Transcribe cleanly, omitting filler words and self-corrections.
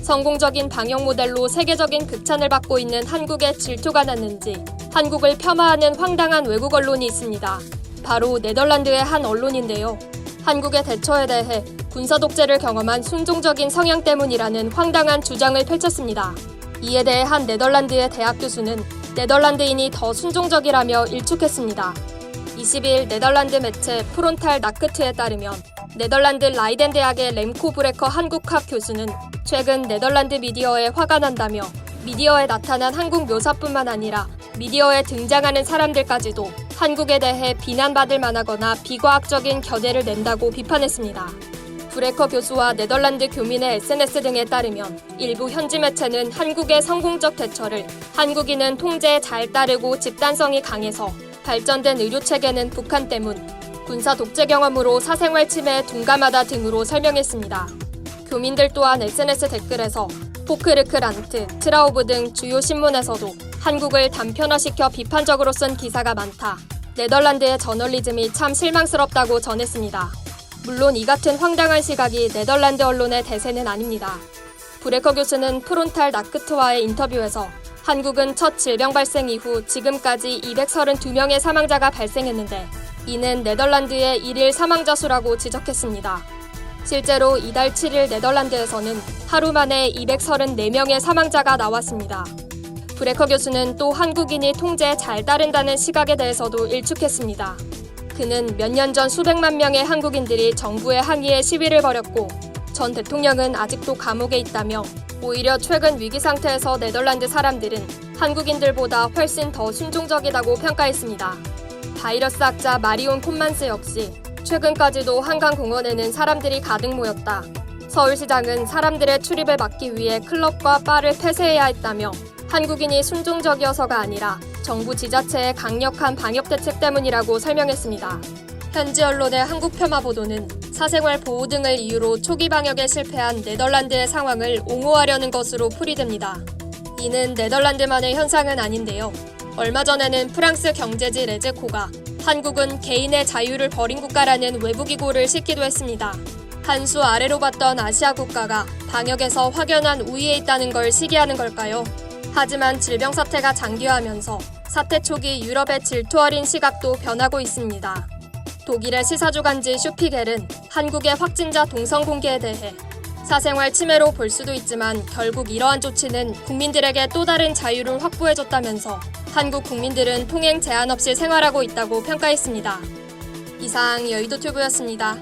성공적인 방역 모델로 세계적인 극찬을 받고 있는 한국에 질투가 났는지 한국을 폄하하는 황당한 외국 언론이 있습니다. 바로 네덜란드의 한 언론인데요. 한국의 대처에 대해 군사 독재를 경험한 순종적인 성향 때문이라는 황당한 주장을 펼쳤습니다. 이에 대해 한 네덜란드의 대학 교수는 네덜란드인이 더 순종적이라며 일축했습니다. 22일 네덜란드 매체 프론탈 나크트에 따르면 네덜란드 라이덴 대학의 렘코 브레커 한국학 교수는 최근 네덜란드 미디어에 화가 난다며 미디어에 나타난 한국 묘사뿐만 아니라 미디어에 등장하는 사람들까지도 한국에 대해 비난받을 만하거나 비과학적인 견해를 낸다고 비판했습니다. 브레커 교수와 네덜란드 교민의 SNS 등에 따르면 일부 현지 매체는 한국의 성공적 대처를 한국인은 통제에 잘 따르고 집단성이 강해서 발전된 의료체계는 북한 때문, 군사 독재 경험으로 사생활 침해에 둔감하다 등으로 설명했습니다. 교민들 또한 SNS 댓글에서 포크르크란트, 트라우브 등 주요 신문에서도 한국을 단편화시켜 비판적으로 쓴 기사가 많다. 네덜란드의 저널리즘이 참 실망스럽다고 전했습니다. 물론 이 같은 황당한 시각이 네덜란드 언론의 대세는 아닙니다. 브레커 교수는 프론탈 나크트와의 인터뷰에서 한국은 첫 질병 발생 이후 지금까지 232명의 사망자가 발생했는데 이는 네덜란드의 일일 사망자 수라고 지적했습니다. 실제로 이달 7일 네덜란드에서는 하루 만에 234명의 사망자가 나왔습니다. 브레커 교수는 또 한국인이 통제에 잘 따른다는 시각에 대해서도 일축했습니다. 그는 몇 년 전 수백만 명의 한국인들이 정부의 항의에 시위를 벌였고 전 대통령은 아직도 감옥에 있다며 오히려 최근 위기 상태에서 네덜란드 사람들은 한국인들보다 훨씬 더 순종적이라고 평가했습니다. 바이러스 학자 마리온 콧만스 역시 최근까지도 한강공원에는 사람들이 가득 모였다. 서울시장은 사람들의 출입을 막기 위해 클럽과 바를 폐쇄해야 했다며 한국인이 순종적이어서가 아니라 정부 지자체의 강력한 방역 대책 때문이라고 설명했습니다. 현지 언론의 한국 폄하 보도는 사생활 보호 등을 이유로 초기 방역에 실패한 네덜란드의 상황을 옹호하려는 것으로 풀이됩니다. 이는 네덜란드만의 현상은 아닌데요. 얼마 전에는 프랑스 경제지 레제코가 한국은 개인의 자유를 버린 국가라는 외부기고를 싣기도 했습니다. 한 수 아래로 봤던 아시아 국가가 방역에서 확연한 우위에 있다는 걸 시기하는 걸까요? 하지만 질병 사태가 장기화하면서 사태 초기 유럽의 질투 어린 시각도 변하고 있습니다. 독일의 시사주간지 슈피겔은 한국의 확진자 동선 공개에 대해 사생활 침해로 볼 수도 있지만 결국 이러한 조치는 국민들에게 또 다른 자유를 확보해줬다면서 한국 국민들은 통행 제한 없이 생활하고 있다고 평가했습니다. 이상 여의도튜브였습니다.